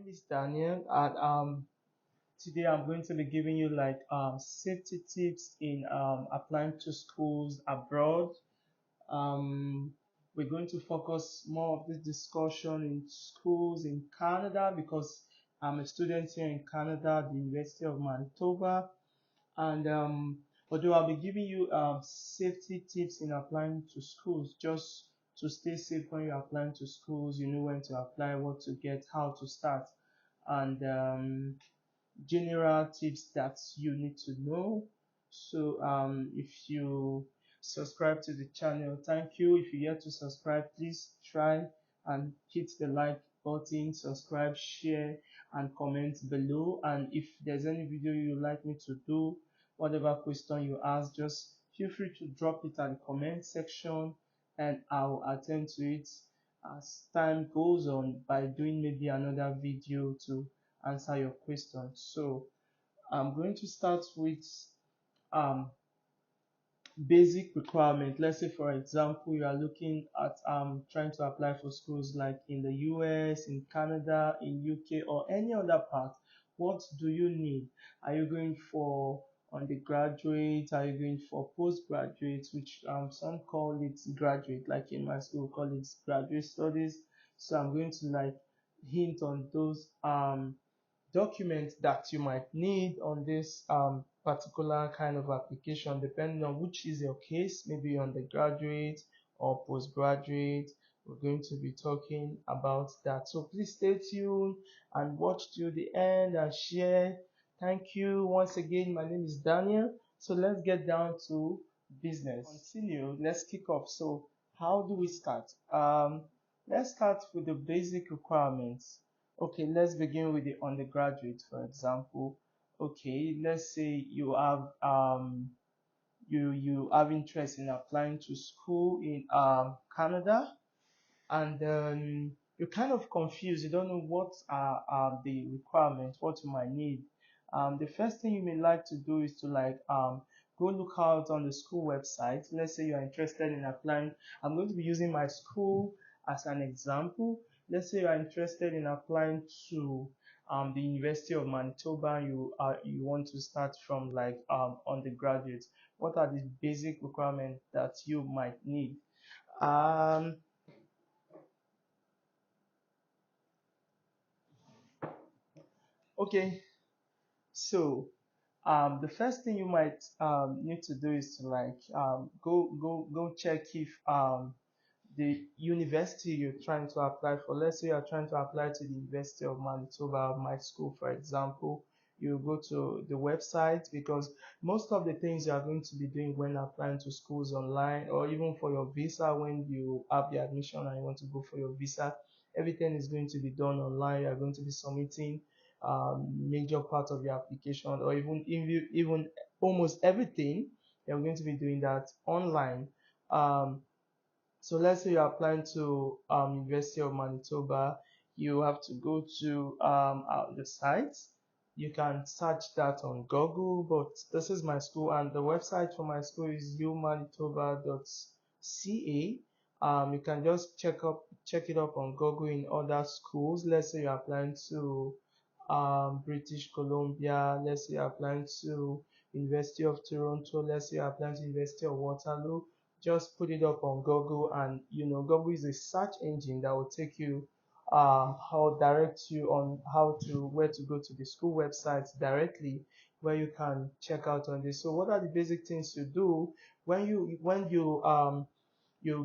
name is Daniel, and today I'm going to be giving you like safety tips in applying to schools abroad. Um, we're going to focus more of this discussion in schools in Canada because I'm a student here in Canada, at the University of Manitoba, and although I'll be giving you safety tips in applying to schools, just to stay safe when you're applying to schools, you know when to apply, what to get, how to start, and general tips that you need to know. So if you subscribe to the channel, thank you. If you yet to subscribe, please try and hit the like button, subscribe, share, and comment below. And if there's any video you'd like me to do, whatever question you ask, just feel free to drop it at the comment section and I'll attend to it as time goes on by doing maybe another video to answer your questions. So I'm going to start with um, basic requirement. Let's say, for example, you are looking at trying to apply for schools like in the US, in Canada, in UK, or any other part. What do you need? Are you going for undergraduate? Are you going for postgraduate, which some call it graduate, like in my school, we call it graduate studies. So I'm going to like hint on those documents that you might need on this particular kind of application, depending on which is your case, maybe undergraduate or postgraduate. We're going to be talking about that. So please stay tuned and watch till the end and share. Thank you once again. My name is Daniel. So let's get down to business. Continue. Let's kick off. So how do we start? Let's start with the basic requirements. Okay, let's begin with the undergraduate, for example. Okay, let's say you have you have interest in applying to school in Canada, and you're kind of confused. You don't know what are the requirements, what you might need. The first thing you may like to do is to like go look out on the school website. Let's say you're interested in applying. I'm going to be using my school as an example. Let's say you're interested in applying to the University of Manitoba. You want to start from like undergraduate. What are the basic requirements that you might need? Um, okay, so the first thing you might need to do is to like go check if the university you're trying to apply for. Let's say you're trying to apply to the University of Manitoba, my school, for example. You go to the website because most of the things you are going to be doing when applying to schools online, or even for your visa when you have the admission and you want to go for your visa, everything is going to be done online. You are going to be submitting major part of your application, or even almost everything. You're going to be doing that online. So let's say you're applying to University of Manitoba, you have to go to the site. You can search that on Google, but this is my school, and the website for my school is umanitoba.ca. You can just check it up on Google in other schools. Let's say you're applying to British Columbia. Let's say you're applying to University of Toronto. Let's say you're applying to University of Waterloo. Just put it up on Google, and Google is a search engine that will take you how direct you on how to where to go to the school websites directly, where you can check out on this. So what are the basic things to do when you've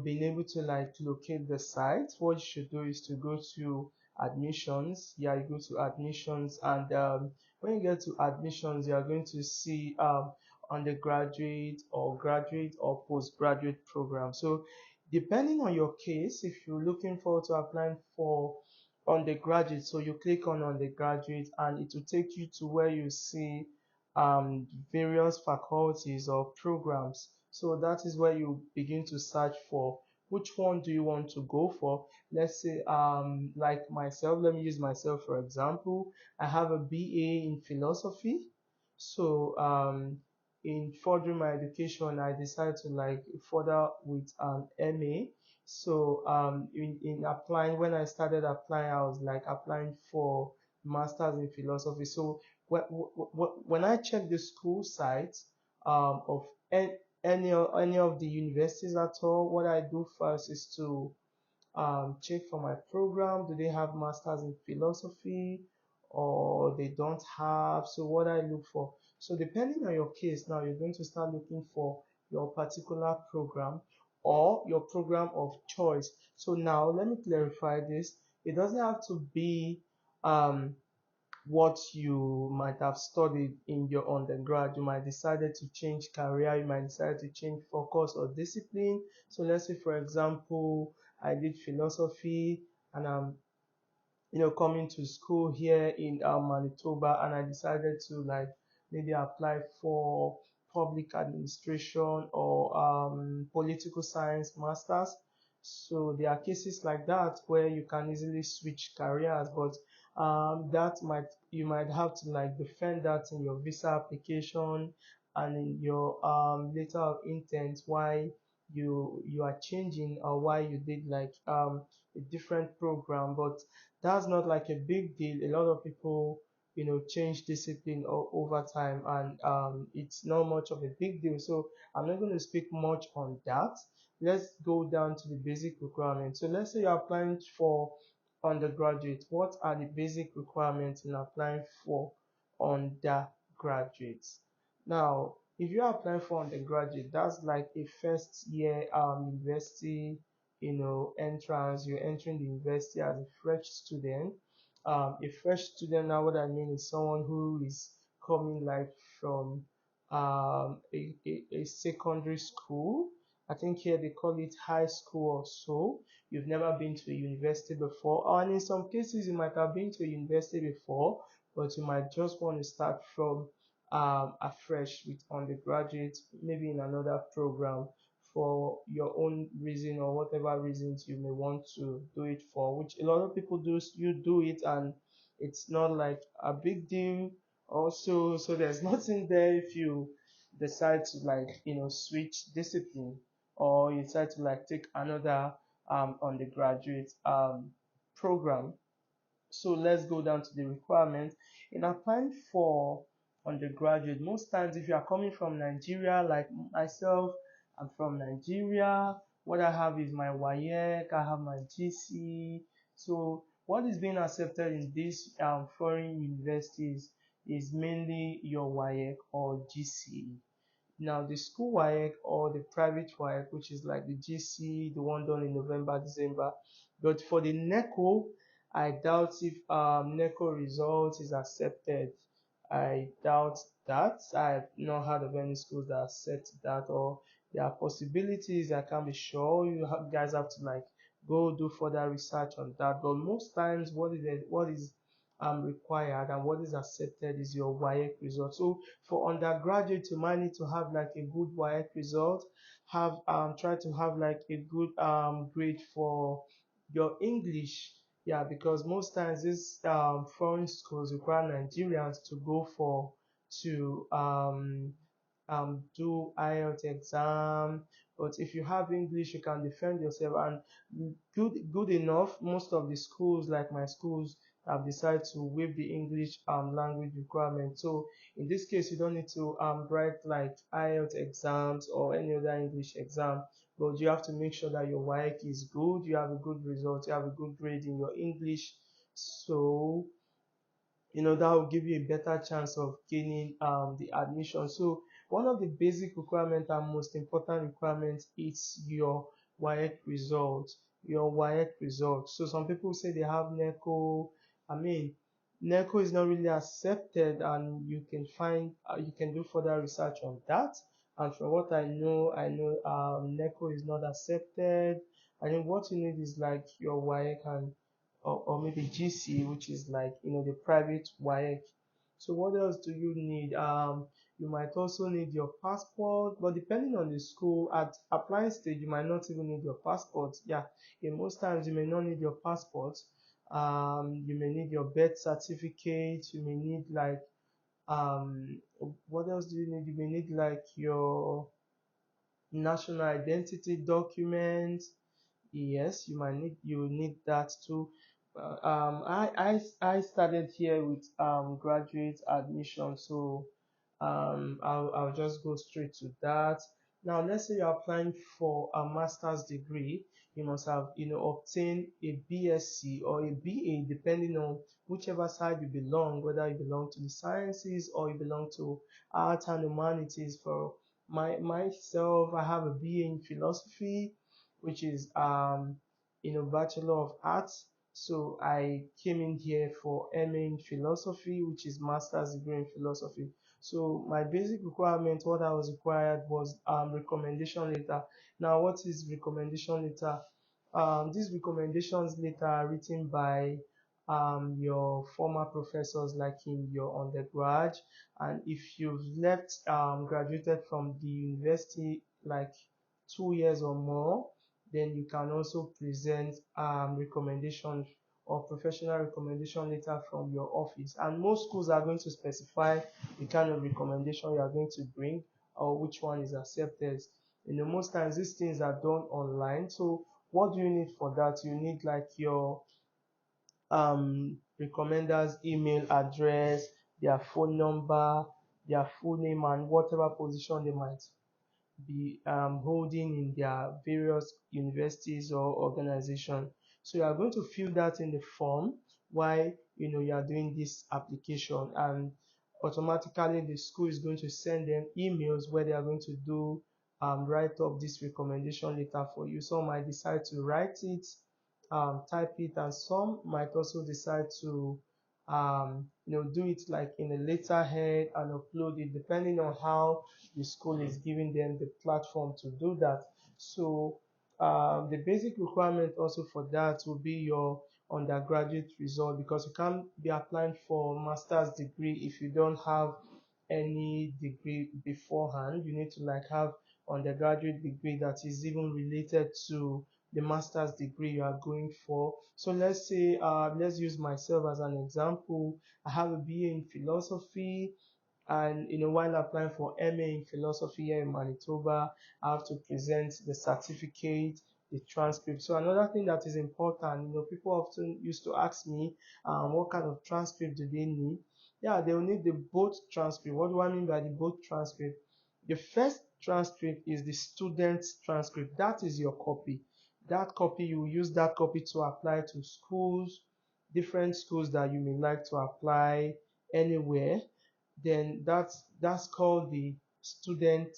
been able to like locate the site? What you should do is to go to admissions. Yeah, you go to admissions, and when you get to admissions, you are going to see undergraduate or graduate or postgraduate program. So depending on your case, if you're looking forward to applying for undergraduate, so you click on undergraduate and it will take you to where you see various faculties or programs. So that is where you begin to search for which one do you want to go for. Let's say like myself, let me use myself for example. I have a BA in philosophy. So in furthering my education, I decided to like further with an MA. So in applying, when I started applying, I was like applying for Masters in Philosophy. So when I check the school site of any of the universities at all, what I do first is to check for my program. Do they have masters in philosophy or they don't have? So what I look for. So depending on your case now, you're going to start looking for your particular program or your program of choice. So now let me clarify this. It doesn't have to be um, what you might have studied in your undergrad. You might decided to change career, you might decide to change focus or discipline. So let's say for example, I did philosophy and I'm coming to school here in Manitoba, and I decided to like maybe apply for public administration or political science masters. So there are cases like that where you can easily switch careers, but that might you might have to like defend that in your visa application and in your letter of intent why you are changing or why you did like a different program. But that's not like a big deal. A lot of people, change discipline over time, and it's not much of a big deal. So I'm not going to speak much on that. Let's go down to the basic requirements. So let's say you're applying for undergraduate. What are the basic requirements in applying for undergraduates? Now, if you're applying for undergraduate, that's like a first year university entrance. You're entering the university as a fresh student. A fresh student, now what I mean is someone who is coming like from a secondary school. I think here they call it high school or so. You've never been to a university before, and in some cases you might have been to a university before, but you might just want to start from afresh with undergraduate, maybe in another program for your own reason or whatever reasons you may want to do it for, which a lot of people do. You do it and it's not like a big deal also. So there's nothing there if you decide to like switch discipline or you decide to like take another undergraduate program. So let's go down to the requirements. In applying for undergraduate, most times if you are coming from Nigeria, like myself, I'm from Nigeria. What I have is my WAEC, I have my GC. So what is being accepted in these foreign universities is mainly your WAEC or GC. Now, the school WAEC or the private WAEC, which is like the GC, the one done in November, December. But for the NECO, I doubt if NECO result is accepted. I doubt that. I've not heard of any schools that accept that, or there are possibilities. I can't be sure. Guys have to like go do further research on that. But most times, what is required and what is accepted is your WAEC result. So for undergraduate, you might need to have like a good WAEC result, have try to have like a good grade for your English. Yeah, because most times these foreign schools require Nigerians to go for to do IELTS exam. But if you have English, you can defend yourself. And good enough, most of the schools, like my schools, have decided to waive the English language requirement. So in this case, you don't need to write like IELTS exams or any other English exam, but you have to make sure that your WAEC is good, you have a good result, you have a good grade in your English. So that will give you a better chance of gaining the admission. So one of the basic requirements and most important requirements is your WAEC result. Your WAEC result. So some people say they have NECO. I mean, NECO is not really accepted, and you can do further research on that. And from what I know NECO is not accepted. I think what you need is like your WAEC and or maybe GC, which is like the private WAEC. So what else do you need? You might also need your passport, but depending on the school, at applying stage, you might not even need your passport. Yeah, in most times you may not need your passport. You may need your birth certificate. You may need like what else do you need? You may need like your national identity document. Yes, you need that too. I started here with graduate admission, so I'll just go straight to that. Now, let's say you're applying for a master's degree, you must have, obtained a BSc or a BA, depending on whichever side you belong, whether you belong to the sciences or you belong to art and humanities. For myself, I have a BA in philosophy, which is Bachelor of Arts. So I came in here for MA in philosophy, which is master's degree in philosophy. So my basic requirement, what I was required was recommendation letter. Now, what is recommendation letter? These recommendations letter are written by your former professors, like in your undergrad, and if you've left graduated from the university like 2 years or more, then you can also present recommendation or professional recommendation letter from your office. And most schools are going to specify the kind of recommendation you are going to bring or which one is accepted. Most times these things are done online. So what do you need for that? You need like your recommender's email address, their phone number, their full name, and whatever position they might be holding in their various universities or organization. So you are going to fill that in the form while you are doing this application, and automatically the school is going to send them emails where they are going to do write up this recommendation letter for you. Some might decide to write it, type it, and some might also decide to do it like in a letterhead and upload it, depending on how the school is giving them the platform to do that. So the basic requirement also for that will be your undergraduate result, because you can't be applying for master's degree if you don't have any degree beforehand. You need to like have undergraduate degree that is even related to the master's degree you are going for. So let's say, let's use myself as an example. I have a BA in philosophy, and while applying for MA in philosophy here in Manitoba, I have to present the certificate, the transcript. So another thing that is important, people often used to ask me, what kind of transcript do they need? Yeah, they will need the both transcript. What do I mean by the both transcript? The first transcript is the student's transcript. That is your copy. That copy, you will use that copy to apply to schools, different schools that you may like to apply anywhere. Then that's called the student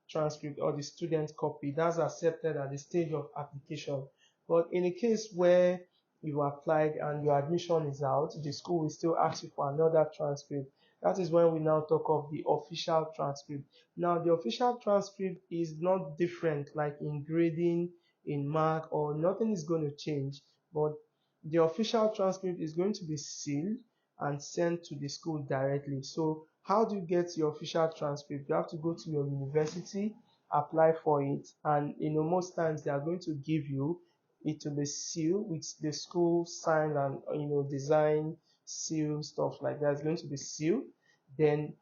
transcript or the student copy. That's accepted at the stage of application. But in a case where you applied and your admission is out, the school will still ask you for another transcript. That is when we now talk of the official transcript. Now, the official transcript is not different like in grading, in mark, or nothing is going to change. But the official transcript is going to be sealed and sent to the school directly. So how do you get your official transcript? You have to go to your university, apply for it, and most times they are going to give you it to be sealed with the school sign and design seal stuff like that. It's going to be sealed. Then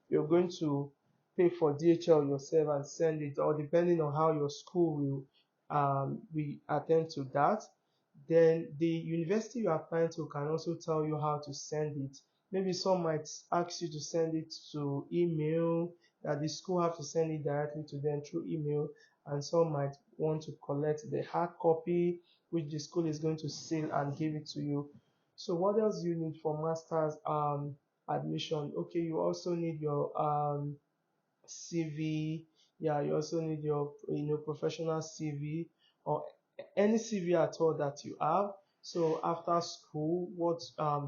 you're going to pay for DHL yourself and send it, or depending on how your school will attend to that. Then the university you're applying to can also tell you how to send it. Maybe some might ask you to send it to email, that the school have to send it directly to them through email, and some might want to collect the hard copy, which the school is going to seal and give it to you. So what else do you need for master's admission? Okay, you also need your CV. Yeah, you also need your professional CV or any CV at all that you have. So after school, what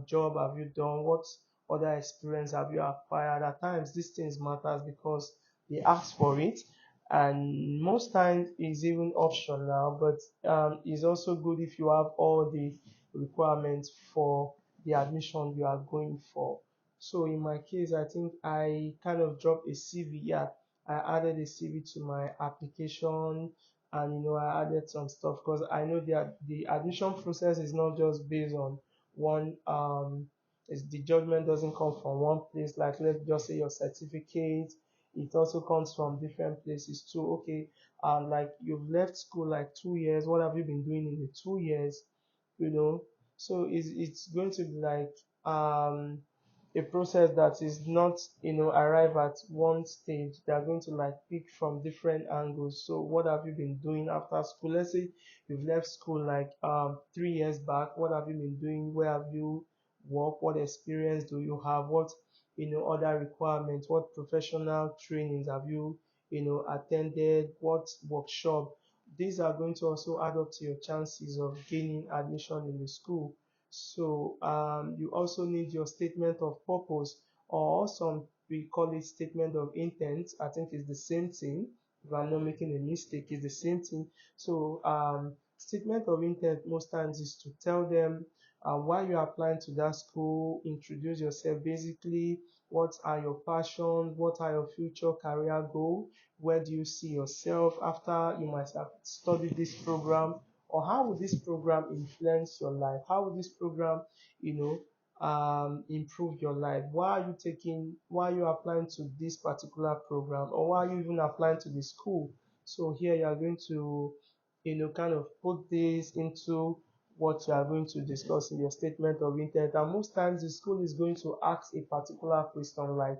job have you done? What other experience have you acquired? At times, these things matters because they ask for it, and most times it's even optional. But it's also good if you have all the requirements for the admission you are going for. So in my case, I think I kind of dropped a CV. Yeah, I added a CV to my application, and I added some stuff because I know that the admission process is not just based on one the judgment doesn't come from one place. Like let's just say your certificate, it also comes from different places too. Okay, like you've left school like 2 years. What have you been doing in the 2 years? You know, So it's going to be like a process that is not, arrive at one stage. They are going to like pick from different angles. So what have you been doing after school? Let's say you've left school like 3 years back. What have you been doing? Where have you worked? What experience do you have? What other requirements? What professional trainings have you attended? What workshop? These are going to also add up to your chances of gaining admission in the school. So you also need your statement of purpose, or some we call it statement of intent. I think it's the same thing. If I'm not making a mistake, it's the same thing. So statement of intent most times is to tell them why you're applying to that school, introduce yourself basically, what are your passions, what are your future career goals, where do you see yourself after you might have studied this program, or how will this program influence your life? How will this program, improve your life? Why are you applying to this particular program, or why are you even applying to the school? So here you are going to, kind of put this into what you are going to discuss in your statement of intent. And most times the school is going to ask a particular question like,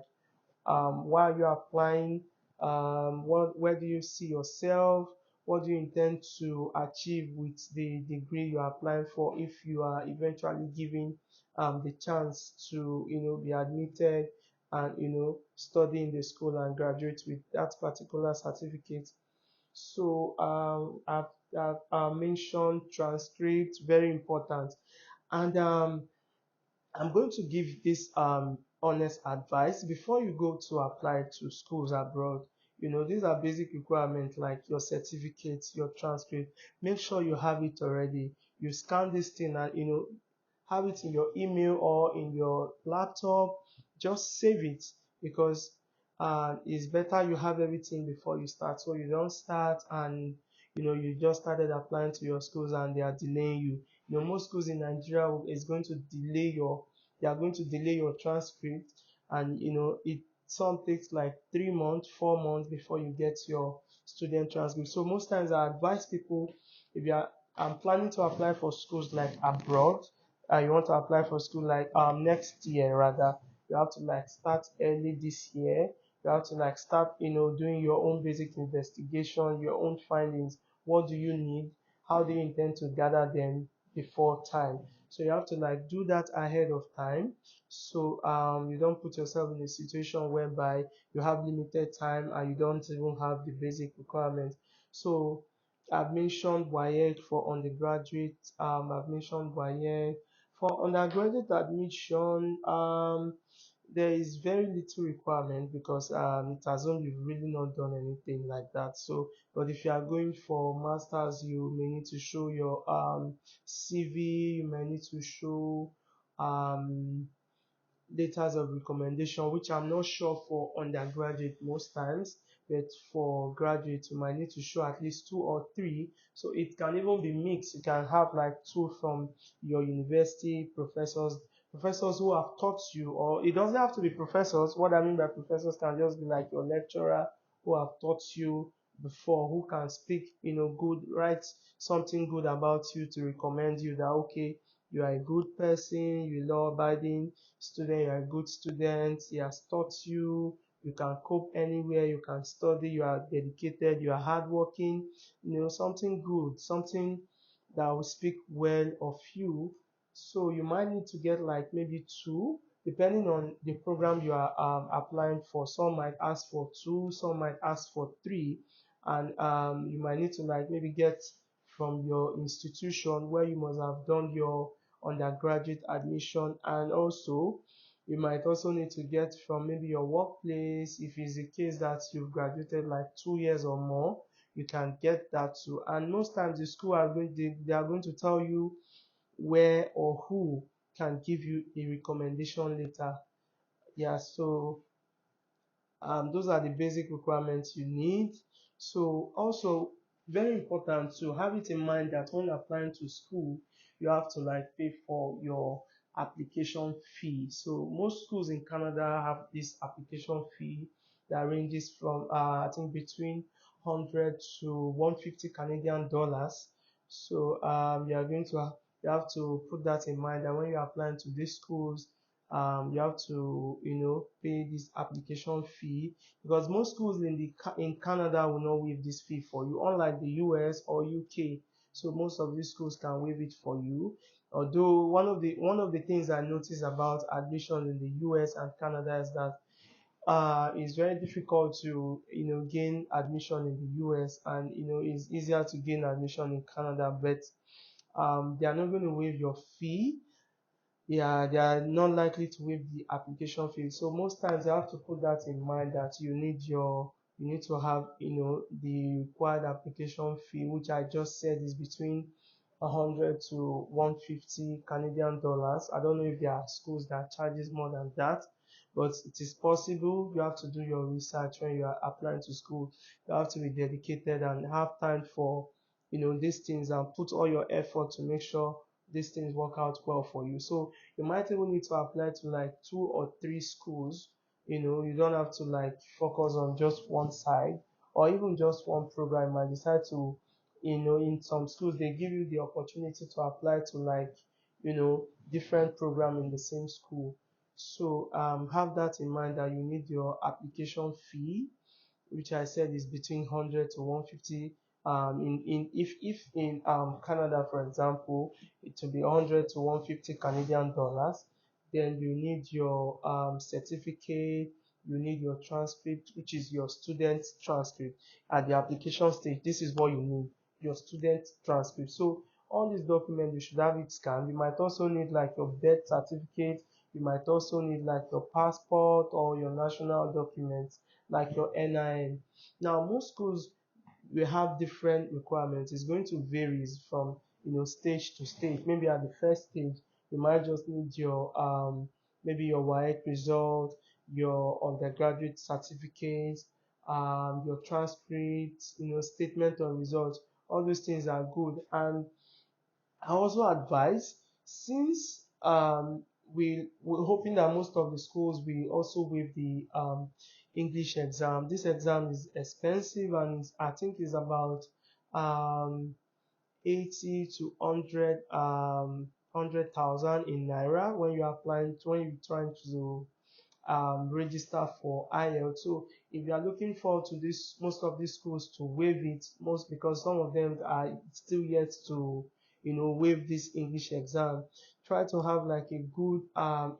while you're applying, where do you see yourself? What do you intend to achieve with the degree you're applying for if you are eventually given the chance to, be admitted and, study in the school and graduate with that particular certificate? So I've mentioned transcript, very important. And I'm going to give this honest advice before you go to apply to schools abroad. These are basic requirements like your certificates, your transcript. Make sure you have it already. You scan this thing and have it in your email or in your laptop. Just save it, because it's better you have everything before you start, so you don't start and you just started applying to your schools and they are delaying you. Most schools in Nigeria is going to delay your they are going to delay your transcript, and some takes like 3 months, 4 months before you get your student transcript. So most times I advise people, if you are I'm planning to apply for schools like abroad, you want to apply for school like next year rather, you have to like start early this year. You have to like start doing your own basic investigation, your own findings. What do you need? How do you intend to gather them before time? So you have to like do that ahead of time, so you don't put yourself in a situation whereby you have limited time and you don't even have the basic requirements. So I've mentioned WAEC for undergraduate. I've mentioned WAEC for undergraduate admission. There is very little requirement because it has only really not done anything like that. So, but if you are going for masters, you may need to show your CV. You may need to show um letters of recommendation, which I'm not sure for undergraduate most times, but for graduate, you might need to show at least two or three. So it can even be mixed. You can have like two from your university professors who have taught you, or it doesn't have to be professors. What I mean by professors can just be like your lecturer who have taught you before, who can speak, good, write something good about you to recommend you that okay, you are a good person, you law abiding student, you're a good student, he has taught you, you can cope anywhere, you can study, you are dedicated, you are hardworking, something good, something that will speak well of you. So you might need to get like maybe two, depending on the program you are applying for. Some might ask for two, some might ask for three, and you might need to like maybe get from your institution where you must have done your undergraduate admission, and also you might also need to get from maybe your workplace. If it's the case that you've graduated like 2 years or more, you can get that too. And most times the school are they are going to tell you where or who can give you a recommendation letter. Yeah, so those are the basic requirements you need. So also very important to have it in mind that when applying to school, you have to like pay for your application fee. So most schools in Canada have this application fee that ranges from I think between 100 to 150 Canadian dollars. So you are going to you have to put that in mind that when you're applying to these schools, you have to, pay this application fee, because most schools in Canada will not waive this fee for you, unlike the US or UK. So most of these schools can waive it for you. Although one of the things I noticed about admission in the US and Canada is that it's very difficult to gain admission in the US, and it's easier to gain admission in Canada, but they are not going to waive your fee. Yeah, they are not likely to waive the application fee. So most times you have to put that in mind, that you need to have the required application fee, which I just said is between 100 to 150 Canadian dollars. I don't know if there are schools that charges more than that, but it is possible. You have to do your research when you are applying to school. You have to be dedicated and have time for these things, and put all your effort to make sure these things work out well for you. So you might even need to apply to like 2 or 3 schools. You don't have to like focus on just one side or even just one program. You might decide to, in some schools they give you the opportunity to apply to like, different program in the same school. So have that in mind, that you need your application fee, which I said is between 100 to 150. In if in Canada, for example, it will be 100 to 150 Canadian dollars. Then you need your certificate, you need your transcript, which is your student transcript at the application stage. This is what you need, your student transcript. So all these documents, you should have it scanned. You might also need like your birth certificate. You might also need like your passport or your national documents like your NIN. Now, most schools will have different requirements. It's going to vary from stage to stage. Maybe at the first stage, you might just need your maybe your WAEC result, your undergraduate certificate, your transcript, statement of results. All those things are good, and I also advise, since we're hoping that most of the schools will also waive the English exam. This exam is expensive, and I think is about um 80 to 100,000 in naira when you're applying, when you're trying to register for IELTS. So if you are looking forward to this, most of these schools to waive it, most because some of them are still yet to waive this English exam. Try to have like a good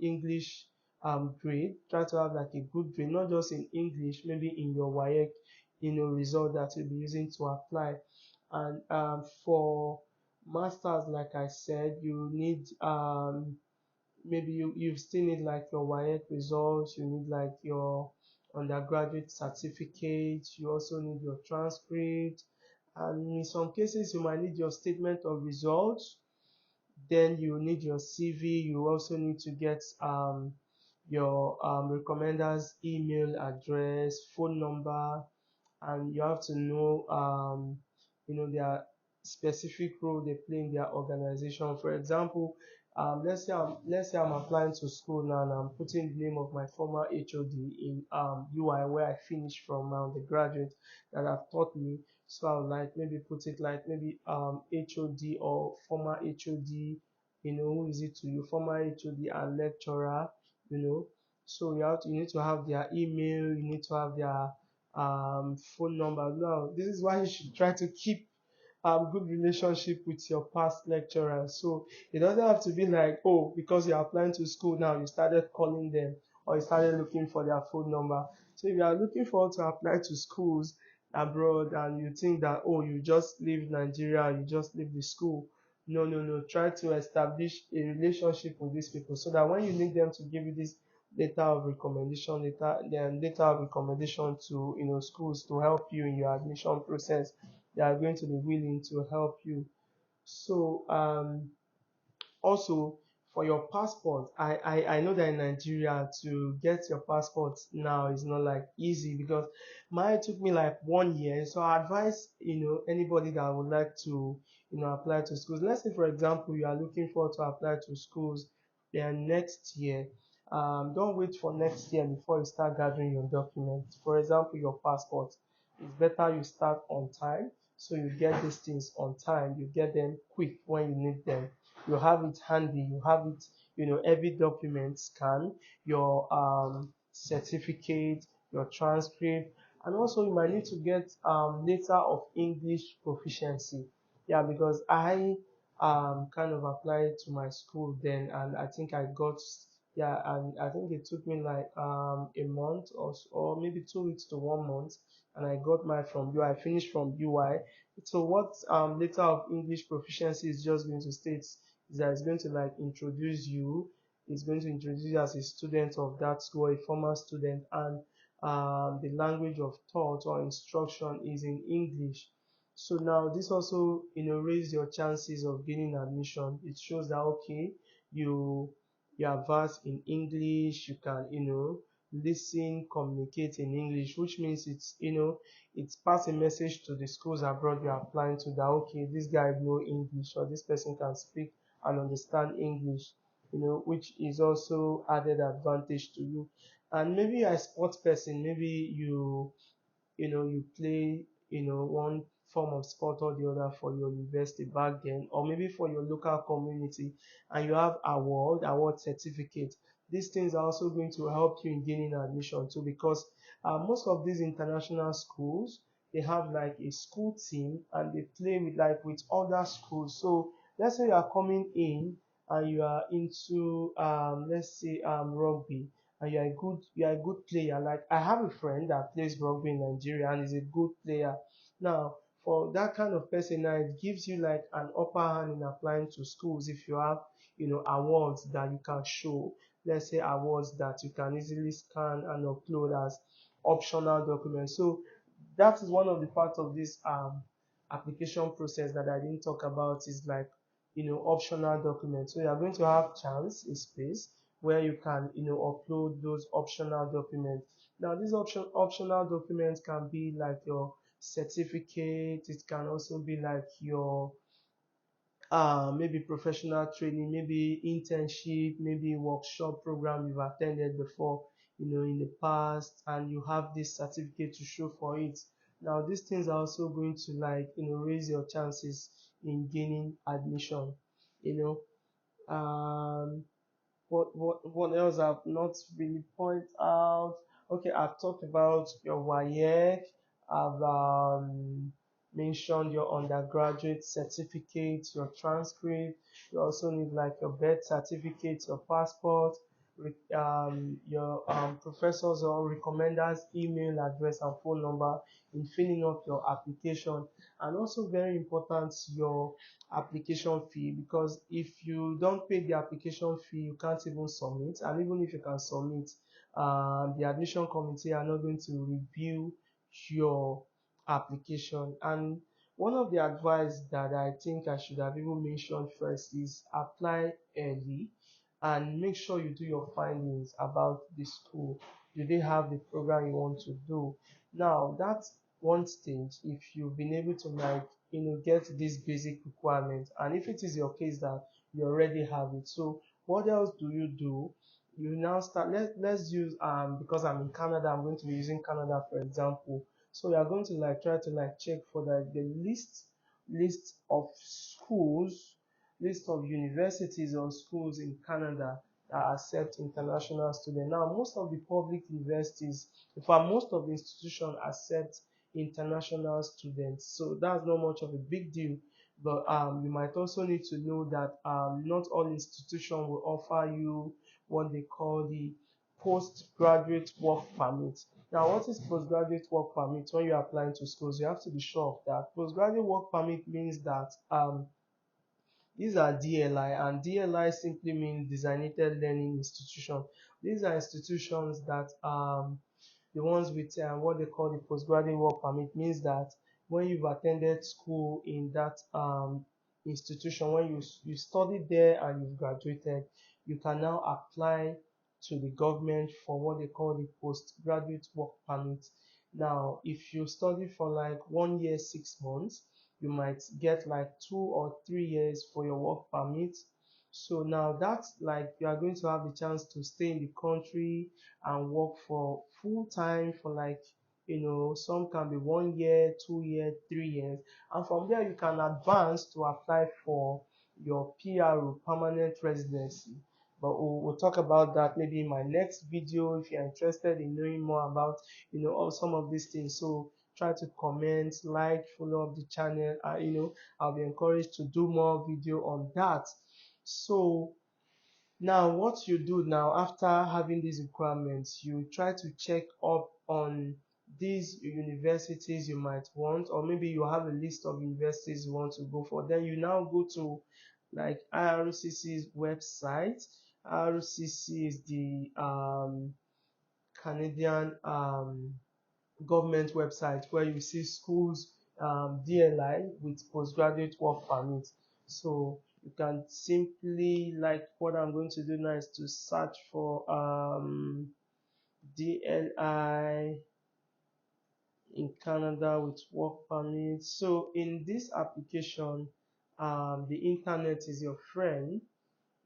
English grade. Try to have like a good grade, not just in English, maybe in your WAEC result that you'll be using to apply. And for masters, like I said, you need maybe you still need like your WAEC results, you need like your undergraduate certificate, you also need your transcript, and in some cases you might need your statement of results. Then you need your CV. You also need to get your recommender's email address, phone number, and you have to know their specific role they play in their organization. For example, let's say I'm applying to school now, and I'm putting the name of my former HOD in UI, where I finished from the graduate that have taught me. So I would like maybe put it like maybe HOD or former HOD, who is it to you, former HOD and lecturer, you know. So you need to have their email, you need to have their phone number. Now, this is why you should try to keep good relationship with your past lecturers. So it doesn't have to be like, oh, because you're applying to school now, you started calling them or you started looking for their phone number. So if you are looking forward to apply to schools abroad and you think that, oh, you just leave Nigeria, you just leave the school. No, no, no. Try to establish a relationship with these people so that when you need them to give you this letter of recommendation to schools to help you in your admission process, they are going to be willing to help you. So also for your passport, I know that in Nigeria to get your passport now is not like easy, because mine took me like 1 year. So I advise anybody that would like to apply to schools. Let's say for example you are looking forward to apply to schools then next year. Don't wait for next year before you start gathering your documents. For example, your passport. It's better you start on time, so you get these things on time. You get them quick when you need them. you have it handy, you have it, every document scan, your certificate, your transcript, and also you might need to get letter of English proficiency. Yeah, because I kind of applied to my school then, and I think I got, yeah, and I think it took me like a month or maybe 2 weeks to 1 month, and I got my from UI. I finished from UI. So what letter of English proficiency is just going to state is that it's going to like introduce you, it's going to introduce you as a student of that school, a former student, and the language of thought or instruction is in English. So now this also, raise your chances of gaining admission. It shows that okay, you you are versed in English, you can, listen, communicate in English, which means it's pass a message to the schools abroad you're applying to, that okay, this guy know English, or this person can speak and understand English, which is also added advantage to you. And maybe you're a sports person, maybe you play, one form of sport or the other for your university back then, or maybe for your local community, and you have award certificate. These things are also going to help you in gaining admission too, because most of these international schools, they have like a school team and they play with like with other schools. So let's say you are coming in and you are into let's say rugby, and you're a good player. Like I have a friend that plays rugby in Nigeria and is a good player. Now, for that kind of person, now it gives you like an upper hand in applying to schools if you have, awards that you can show. Let's say awards that you can easily scan and upload as optional documents. So that is one of the parts of this application process that I didn't talk about, is like, optional documents. So you are going to have chance, a space where you can, upload those optional documents. Now these optional documents can be like your certificate, it can also be like your maybe professional training, maybe internship, maybe workshop program you've attended before, in the past, and you have this certificate to show for it. Now these things are also going to like, raise your chances in gaining admission. you um what else I've not really point out? Okay, I've talked about your WAEC. I've mentioned your undergraduate certificate, your transcript. You also need like your birth certificate, your passport, your professors or recommenders email address and phone number in filling up your application. And also very important, your application fee, because if you don't pay the application fee, you can't even submit. And even if you can submit, the admission committee are not going to review your application. And one of the advice that I think I should have even mentioned first is apply early and make sure you do your findings about the school. Do they have the program you want to do? Now that's one stage. If you've been able to like, get these basic requirements, and if it is your case that you already have it, so what else do you do? You now start, let's use because I'm in Canada, I'm going to be using Canada for example. So you are going to like try to like check for the list of schools, list of universities or schools in Canada that accept international students. Now most of the public universities, in fact most of the institutions accept international students, so that's not much of a big deal. But you might also need to know that not all institutions will offer you what they call the postgraduate work permit. Now what is postgraduate work permit? When you're applying to schools, you have to be sure of that. Postgraduate work permit means that these are DLI, and DLI simply means designated learning institution. These are institutions that the ones with what they call the postgraduate work permit means that when you've attended school in that institution, when you studied there and you've graduated, you can now apply to the government for what they call the postgraduate work permit. Now, if you study for like 1 year, 6 months, you might get like 2 or 3 years for your work permit. So now that's like you are going to have the chance to stay in the country and work for full time for like, some can be 1 year, 2 year, 3 years, and from there you can advance to apply for your PRO, permanent residency. But we'll talk about that maybe in my next video if you're interested in knowing more about all some of these things. So try to comment, like, follow up the channel. I'll be encouraged to do more video on that. So now, what you do now after having these requirements, you try to check up on these universities you might want, or maybe you have a list of universities you want to go for. Then you now go to like IRCC's website. IRCC is the Canadian government website where you see schools DLI with postgraduate work permit. So you can simply, like what I'm going to do now is to search for DLI in Canada with work permit. So in this application, the internet is your friend.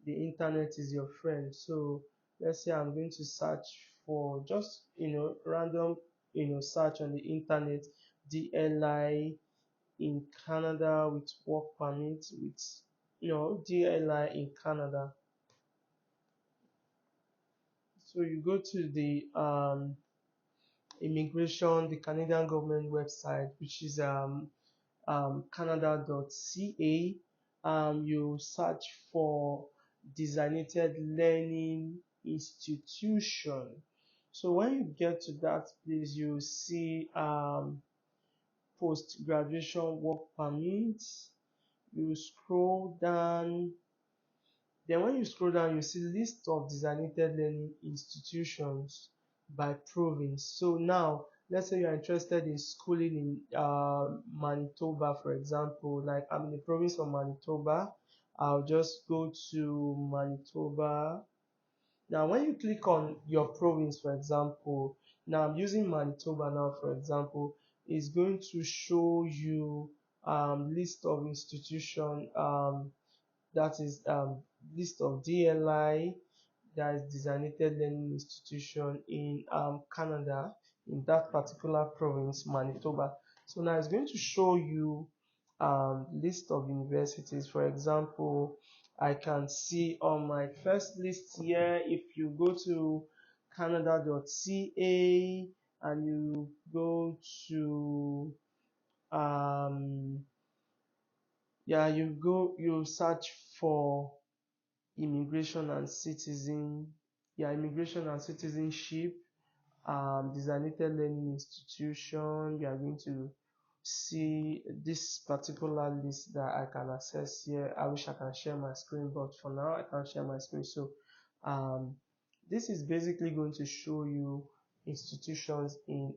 The internet is your friend. So let's say I'm going to search for just random search on the internet, DLI in Canada with work permit, with DLI in Canada. So you go to the immigration, the Canadian government website, which is canada.ca. You search for designated learning institution. So when you get to that place, you see post graduation work permit. You scroll down. Then when you scroll down, you see list of designated learning institutions by province. So now, let's say you're interested in schooling in Manitoba, for example. Like I'm in the province of Manitoba. I'll just go to Manitoba. Now, when you click on your province, for example, now I'm using Manitoba now, for example, it's going to show you list of institution that is list of DLI, that is designated learning institution in Canada, in that particular province, Manitoba. So now it's going to show you list of universities. For example, I can see on my first list here, if you go to canada.ca and you go to you search for immigration and citizen immigration and citizenship, designated learning institution. You are going to see this particular list that I can access here. I wish I can share my screen, but for now I can't share my screen. So this is basically going to show you institutions in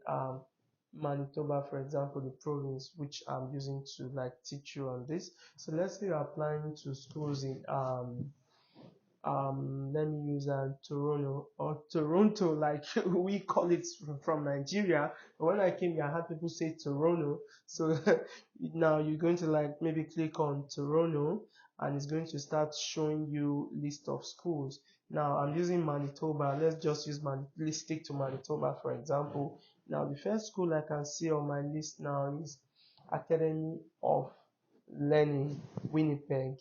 Manitoba, for example, the province, which I'm using to like teach you on this. So let's say you're applying to schools in let me use Toronto or Toronto, like we call it from Nigeria. But when I came here, I had people say Toronto. So now you're going to like maybe click on Toronto, and it's going to start showing you list of schools. Now I'm using Manitoba. Let's stick to Manitoba, for example. Now the first school I can see on my list now is Academy of Learning, Winnipeg,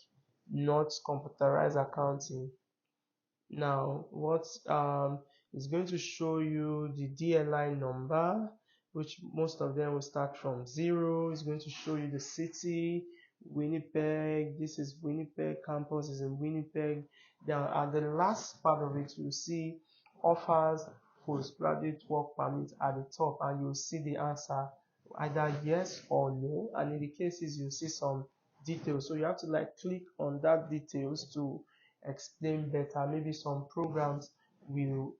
not computerized accounting. Now, what is going to show you the DLI number, which most of them will start from 0. It's going to show you the city, Winnipeg. This is Winnipeg, campus is in Winnipeg. Then at the last part of it, you see offers postgraduate work permit at the top, and you'll see the answer either yes or no. And in the cases, you see some details. So you have to like click on that details to explain better. Maybe some programs will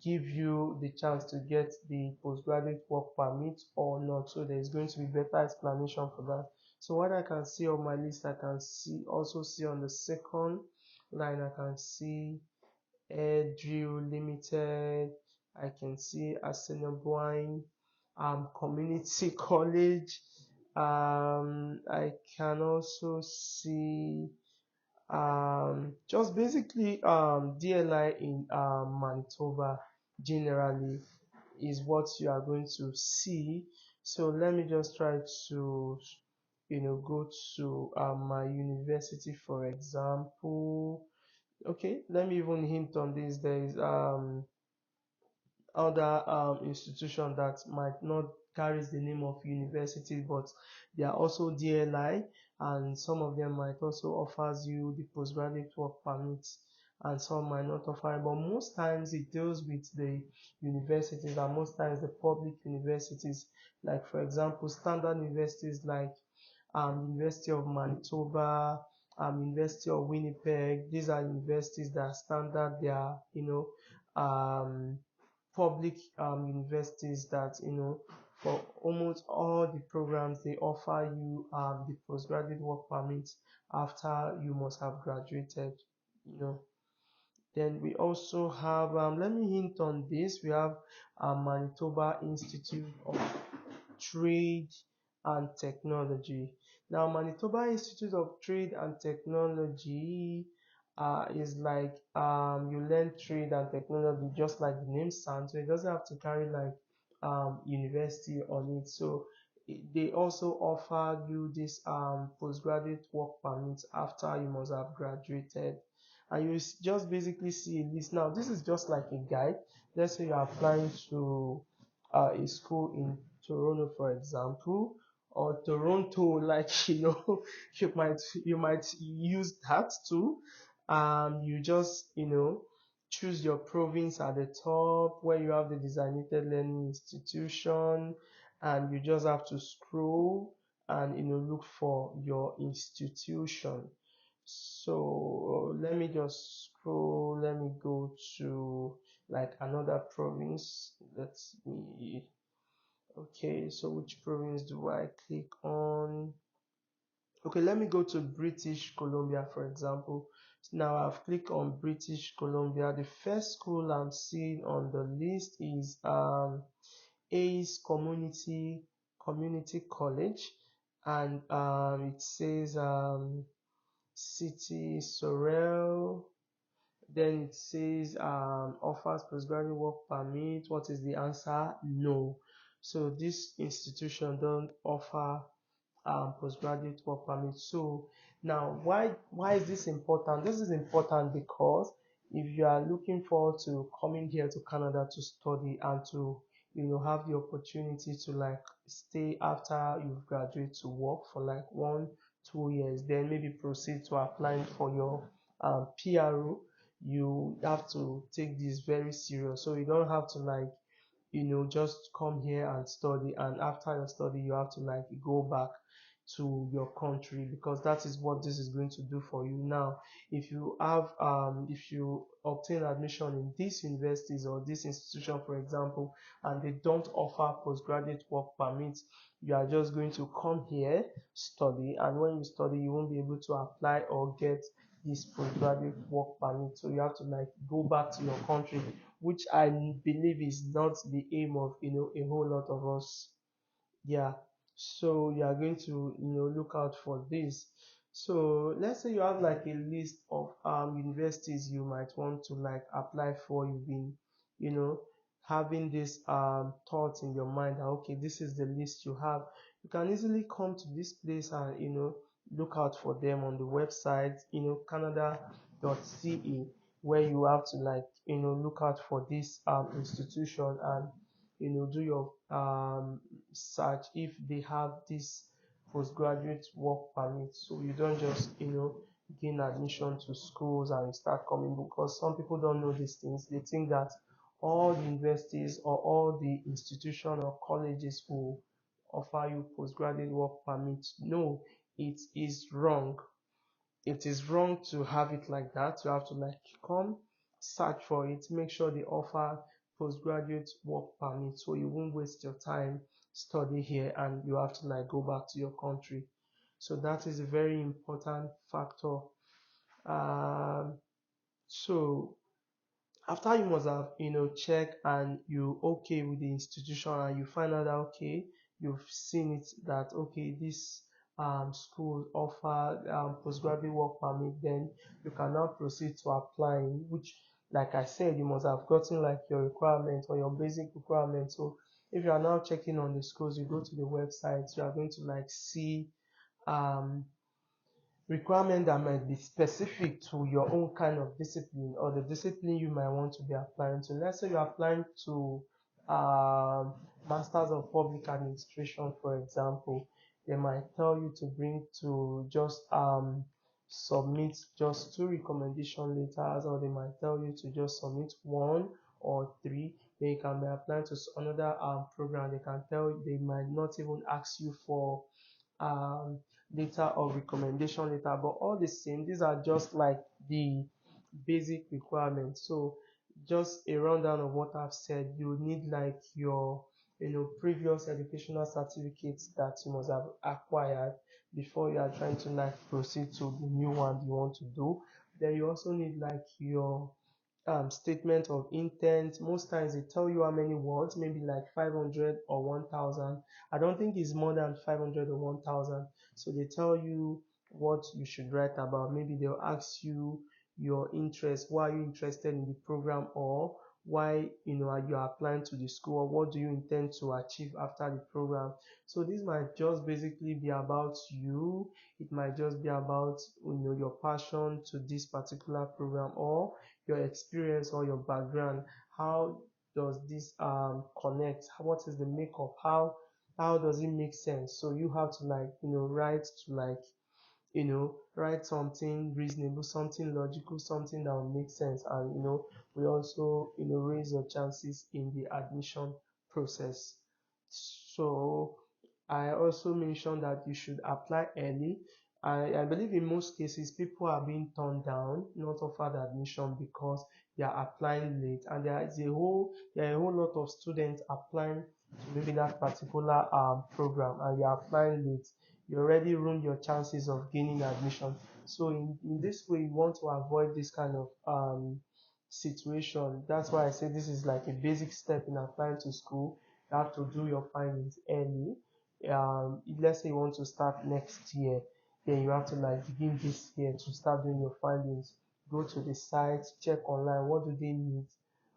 give you the chance to get the postgraduate work permit or not. So there is going to be better explanation for that. So what I can see on my list, I can also see on the second line, I can see Air Drill Limited. I can see Assiniboine Community College. I can also see just basically DLI in Manitoba generally is what you are going to see. So let me just try to go to my university, for example. Okay, let me even hint on this. There is other institution that might not carries the name of university, but they are also DLI, and some of them might also offers you the postgraduate work permit, and some might not offer it. But most times it deals with the universities, and most times the public universities, like for example standard universities like University of Manitoba, University of Winnipeg. These are universities that are standard. They are, public universities that, for almost all the programs, they offer you the postgraduate work permit after you must have graduated, you know. Then we also have, let me hint on this, we have Manitoba Institute of Trade and Technology. Now, Manitoba Institute of Trade and Technology is like you learn trade and technology just like the name sounds, so it doesn't have to carry like university on it. So they also offer you this postgraduate work permit after you must have graduated, and you just basically see a list. Now, this is just like a guide. Let's say you're applying to a school in Toronto, for example, or Toronto, like you might use that too. You just choose your province at the top where you have the designated learning institution, and you just have to scroll and look for your institution. So let me just scroll. Let me go to like another province. Let's me. Okay, so which province do I click on? Okay, let me go to British Columbia, for example. Now I've clicked on British Columbia. The first school I'm seeing on the list is Ace Community College, and it says City Sorel. Then it says offers postgraduate work permit. What is the answer? No. So this institution don't offer postgraduate work permit. So now, why is this important? This is important because if you are looking forward to coming here to Canada to study and to have the opportunity to like stay after you've graduated to work for like 1 2 years, then maybe proceed to applying for your PRO. You have to take this very serious, so you don't have to like just come here and study, and after your study you have to like go back to your country, because that is what this is going to do for you. Now, if you obtain admission in these universities or this institution, for example, and they don't offer postgraduate work permits, you are just going to come here, study, and when you study you won't be able to apply or get this postgraduate work permit, so you have to like go back to your country, which I believe is not the aim of a whole lot of us. Yeah, so you are going to look out for this. So let's say you have like a list of universities you might want to like apply for. You've been you know having this thought in your mind that okay, this is the list you have. You can easily come to this place and look out for them on the website, canada.ca, where you have to like look out for this institution, and do your search if they have this postgraduate work permit, so you don't just gain admission to schools and you start coming, because some people don't know these things. They think that all the universities or all the institution or colleges will offer you postgraduate work permit. No, it is wrong. It is wrong to have it like that. You have to like come, search for it, make sure they offer postgraduate work permit, so you won't waste your time study here and you have to like go back to your country. So that is a very important factor. So after you must have checked and you okay with the institution, and you find out that okay, you've seen it that okay, this school offer postgraduate work permit, then you can now proceed to applying, which like I said, you must have gotten like your requirement or your basic requirement. So if you are now checking on the schools, you go to the website, you are going to like see um, requirement that might be specific to your own kind of discipline or the discipline you might want to be applying to. Let's say you're applying to um, Masters of Public Administration, for example. They might tell you to bring to just submit just two recommendation letters, or they might tell you to just submit one or three. Then you can be applying to another program. They can tell you, they might not even ask you for um, letter or recommendation letter, but all the same, these are just like the basic requirements. So just a rundown of what I've said: you need like your previous educational certificates that you must have acquired before you are trying to like proceed to the new one you want to do. Then you also need like your statement of intent. Most times they tell you how many words, maybe like 500 or 1000. I don't think it's more than 500 or 1000. So they tell you what you should write about. Maybe they'll ask you your interest, why are you interested in the program, or why are you applying to the school, or what do you intend to achieve after the program. So this might just basically be about you. It might just be about your passion to this particular program, or your experience or your background. How does this connect? What is the makeup? How does it make sense? So you have to like write to like write something reasonable, something logical, something that will make sense, and we also raise your chances in the admission process. So I also mentioned that you should apply early. I believe in most cases people are being turned down, not offered admission because they are applying late, and there are a whole lot of students applying to maybe that particular program, and you are applying late. You already ruined your chances of gaining admission. So in this way, you want to avoid this kind of situation. That's why I say this is like a basic step in applying to school. You have to do your findings early. Let's say you want to start next year, then you have to like begin this year to start doing your findings. Go to the site, check online, what do they need,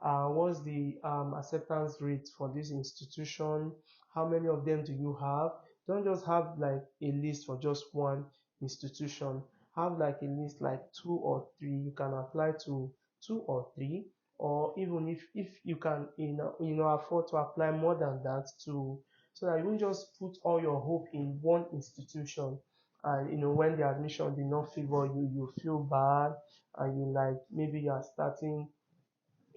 what's the acceptance rate for this institution, how many of them do you have. Don't just have like a list for just one institution. Have like a list like two or three. You can apply to two or three, or even if you can afford to apply more than that to, so that you won't just put all your hope in one institution, and when the admission did not favor you, you feel bad, and you like maybe you are starting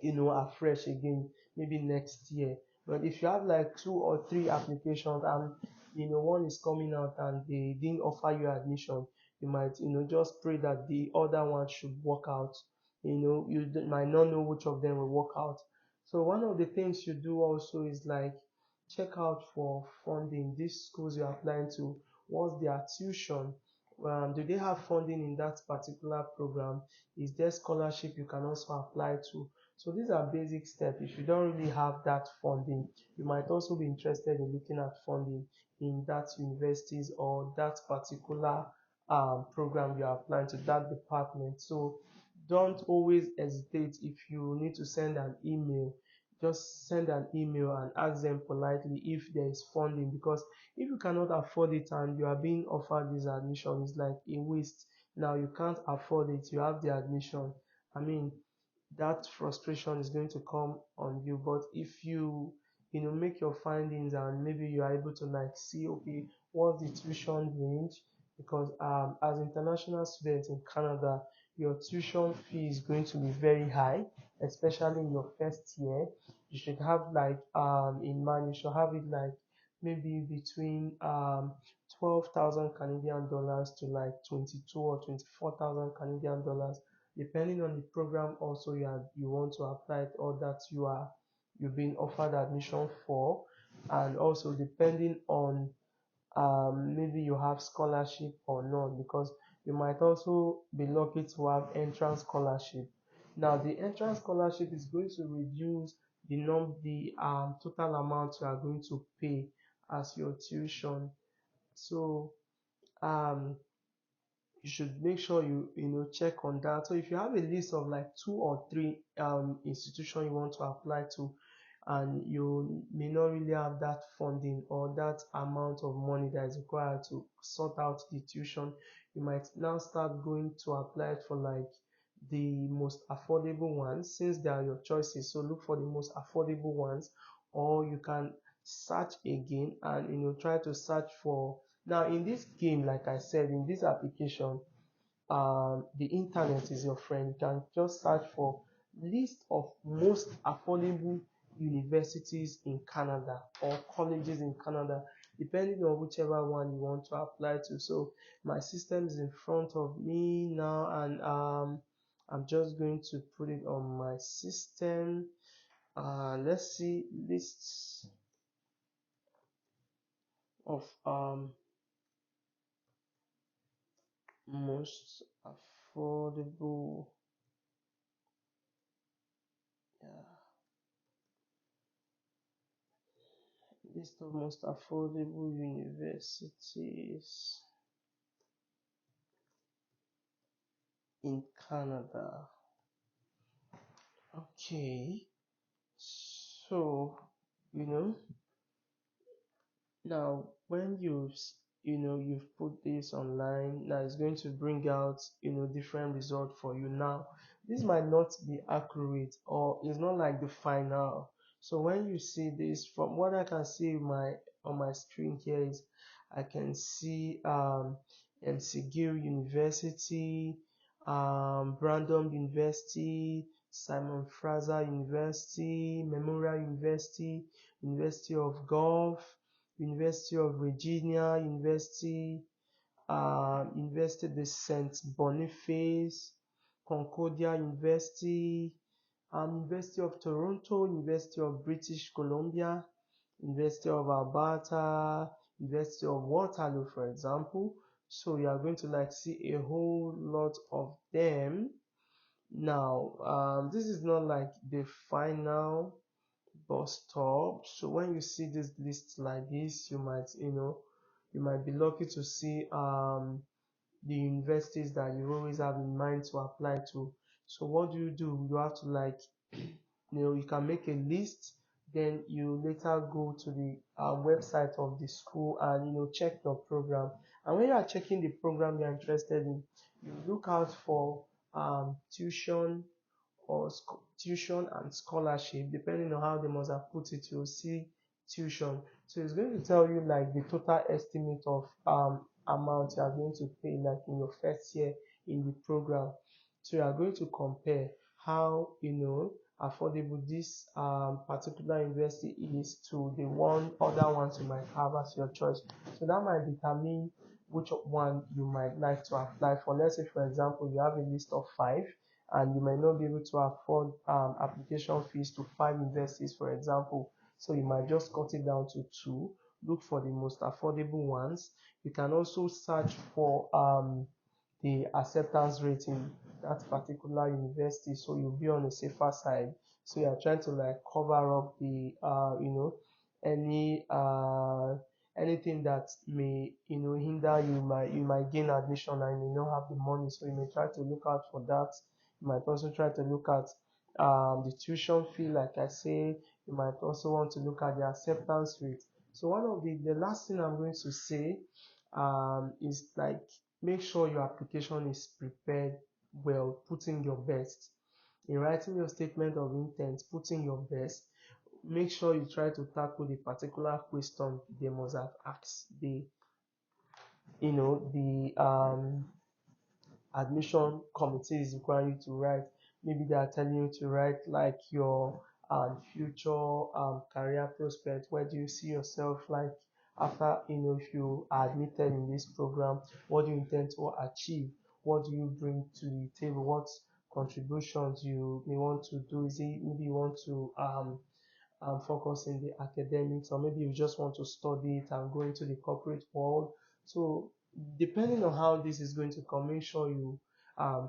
afresh again, maybe next year. But if you have like two or three applications, and one is coming out and they didn't offer you admission, you might just pray that the other one should work out. Might not know which of them will work out. So one of the things you do also is like check out for funding. These schools you're applying to, what's their tuition? Do they have funding in that particular program? Is there scholarship you can also apply to? So these are basic steps. If you don't really have that funding, you might also be interested in looking at funding in that universities or that particular program you are applying to, that department. So don't always hesitate. If you need to send an email, just send an email and ask them politely if there is funding, because if you cannot afford it and you are being offered this admission, it's like a waste. Now you can't afford it, you have the admission. I mean, that frustration is going to come on you. But if make your findings, and maybe you are able to like see, okay, what's the tuition range, because as international students in Canada, your tuition fee is going to be very high, especially in your first year. You should have like in mind, you should have it like maybe between 12,000 Canadian dollars to like 22 or 24,000 Canadian dollars, depending on the program also you want to apply it, or that you've been offered admission for, and also depending on maybe you have scholarship or not, because you might also be lucky to have entrance scholarship. Now the entrance scholarship is going to reduce the total amount you are going to pay as your tuition. So um you should make sure you check on that. So if you have a list of like two or three institutions you want to apply to, and you may not really have that funding or that amount of money that is required to sort out the tuition, you might now start going to apply for like the most affordable ones, since they are your choices. So look for the most affordable ones, or you can search again and try to search for. Now in this game, like I said, in this application, the internet is your friend. You can just search for list of most affordable universities in Canada or colleges in Canada, depending on whichever one you want to apply to. So my system is in front of me now, and I'm just going to put it on my system. Let's see lists of most affordable. Yeah. List of most affordable universities in Canada. Okay, so you know now when you've put this online, now it's going to bring out different result for you. Now this might not be accurate, or it's not like the final. So when you see this, from what I can see on my screen here, is I can see McGill University, Brandon University, Simon Fraser University, Memorial University, University of Gulf, University of Virginia, University de Saint Boniface, Concordia University, University of Toronto, University of British Columbia, University of Alberta, University of Waterloo, for example. So you are going to like see a whole lot of them. Now, this is not like the final bus stop. So when you see this list like this, you might be lucky to see the universities that you always have in mind to apply to. So what do? You have to like you can make a list, then you later go to the website of the school and check your program. And when you are checking the program you're interested in, you look out for tuition or tuition and scholarship, depending on how they must have put it. You'll see tuition, so it's going to tell you like the total estimate of amount you are going to pay like in your first year in the program. So you are going to compare how affordable this particular university is to the one other ones you might have as your choice. So that might determine which one you might like to apply for. Let's say for example you have a list of five, and you might not be able to afford application fees to five universities, for example. So you might just cut it down to two, look for the most affordable ones. You can also search for the acceptance rate in that particular university, so you'll be on the safer side. So you're trying to like cover up the any anything that may hinder you. Might gain admission and you may not have the money, so you may try to look out for that. You might also try to look at the tuition fee, like I say. You might also want to look at the acceptance rate. So one of the last thing I'm going to say is like make sure your application is prepared well, put in your best. In writing your statement of intent, put in your best. Make sure you try to tackle the particular question they must have asked. The admission committee is requiring you to write. Maybe they are telling you to write like your future career prospect. Where do you see yourself like after if you are admitted in this program? What do you intend to achieve? What do you bring to the table? What contributions you may want to do? Is it maybe you want to focus in the academics, or maybe you just want to study it and go into the corporate world? So depending on how this is going to come, make sure you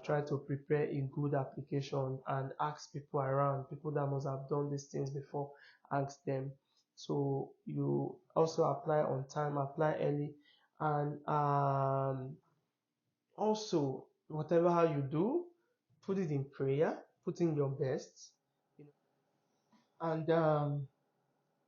try to prepare a good application and ask people around, people that must have done these things before. Ask them. So you also apply on time, apply early, and also whatever how you do, put it in prayer, put in your best. And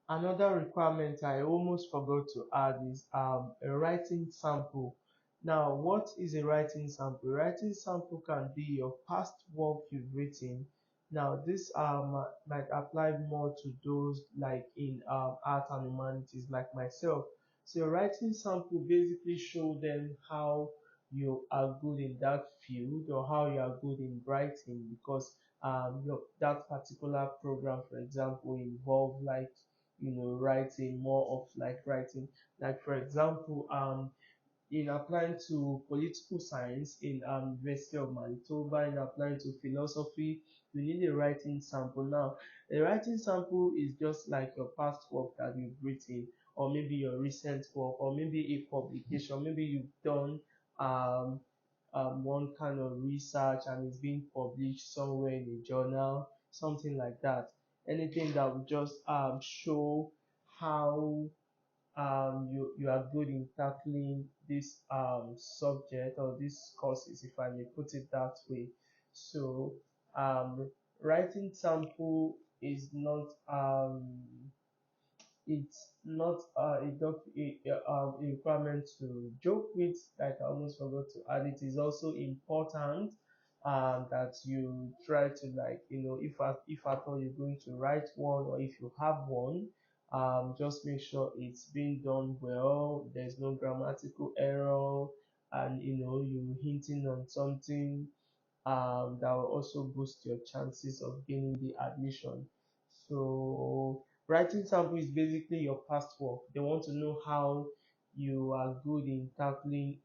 another requirement I almost forgot to add is a writing sample. Now, what is a writing sample? A writing sample can be your past work you've written. Now, this might apply more to those like in art and humanities, like myself. So, a writing sample basically show them how you are good in that field or how you are good in writing because that particular program, for example, involve like writing more of like writing like for example in applying to political science in University of Manitoba, in applying to philosophy, you need a writing sample. Now, a writing sample is just like your past work that you've written, or maybe your recent work, or maybe a publication. Maybe you've done um, one kind of research and it's being published somewhere in a journal, something like that. Anything that would just show how you are good in tackling this subject or these courses, if I may put it that way. So um, writing sample is not it's not a requirement to joke with. Like I almost forgot to add, it is also important that you try to like if at all you're going to write one or if you have one, just make sure it's being done well. There's no grammatical error, and you hinting on something that will also boost your chances of gaining the admission. So writing sample is basically your past work. They want to know how you are good in tackling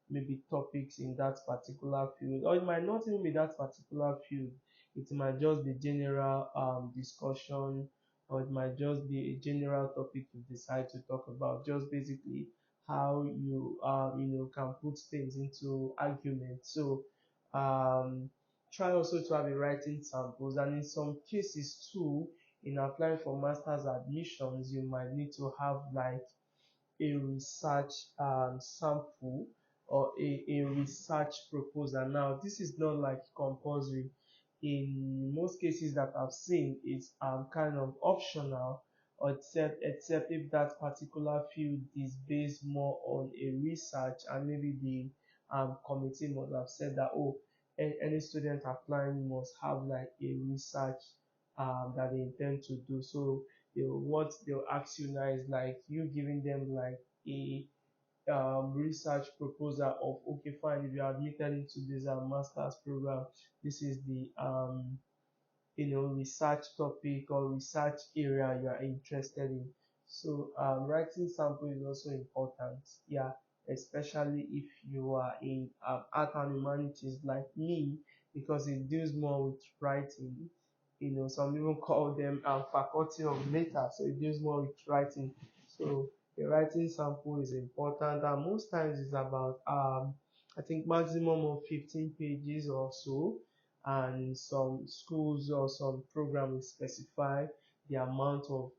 maybe topics in that particular field, or it might not even be that particular field. It might just be general discussion, or it might just be a general topic you decide to talk about. Just basically how you can put things into argument. So um, try also to have a writing samples, and in some cases too, in applying for master's admissions, you might need to have like a research sample or a research proposal. Now, this is not like compulsory. In most cases that I've seen, it's kind of optional, or except if that particular field is based more on a research, and maybe the committee must have said that, oh, any student applying must have like a research that they intend to do. So what they'll ask you now is like you giving them like a research proposal of, okay, fine, if you are admitted into this master's program, this is the research topic or research area you are interested in. So writing sample is also important, yeah, especially if you are in art and humanities like me, because it deals more with writing. Some even call them faculty of matter, so it deals more with writing. So the writing sample is important, and most times it's about I think maximum of 15 pages or so, and some schools or some programs specify the amount of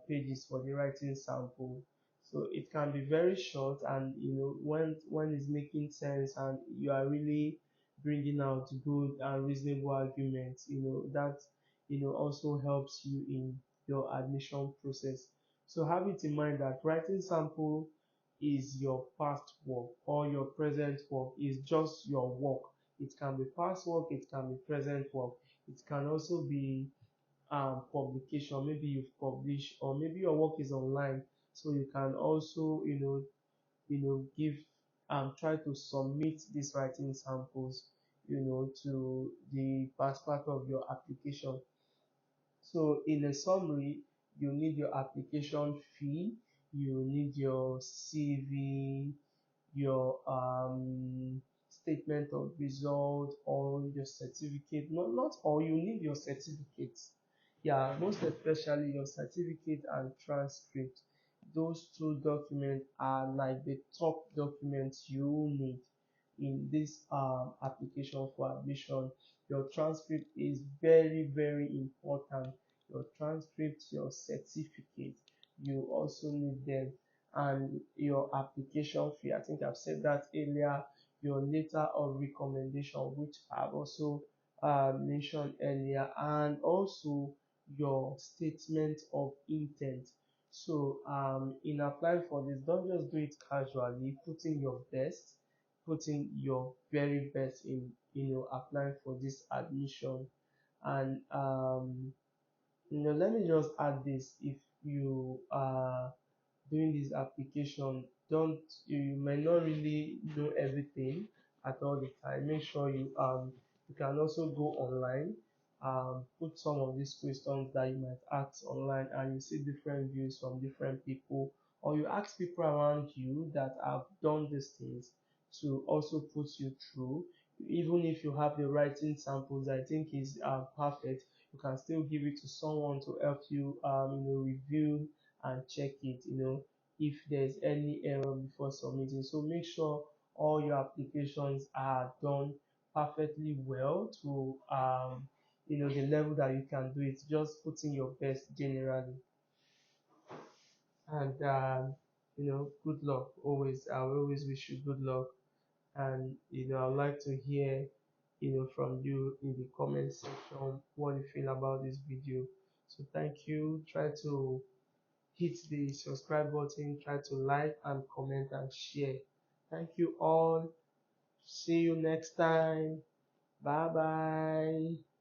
pages for the writing sample. So it can be very short, and when it's making sense and you are really bringing out good and reasonable arguments, that also helps you in your admission process. So have it in mind that writing sample is your past work, or your present work is just your work. It can be past work, it can be present work, it can also be publication. Maybe you've published, or maybe your work is online, so you can also give try to submit these writing samples to the past part of your application. So in a summary, you need your application fee, you need your CV, your statement of result, or your certificate. Not all, you need your certificates. Yeah, most especially your certificate and transcript. Those two documents are like the top documents you need in this application for admission. Your transcript is very, very important. Your transcript, your certificate, you also need them, and your application fee. I think I've said that earlier. Your letter of recommendation, which I've also mentioned earlier, and also your statement of intent. So in applying for this, don't just do it casually. Put in your best, put in your very best in applying for this admission. And let me just add this: if you are doing this application, don't you may not really know everything at all the time. Make sure you can also go online, put some of these questions that you might ask online, and you see different views from different people, or you ask people around you that have done these things to also put you through. Even if you have the writing samples, I think is perfect. You can still give it to someone to help you review and check it, if there's any error before submitting. So make sure all your applications are done perfectly well to the level that you can do it. Just put in your best generally. And good luck always. I will always wish you good luck. And I'd like to hear from you in the comment section what you feel about this video. So thank you. Try to hit the subscribe button, try to like and comment and share. Thank you all. See you next time. Bye bye.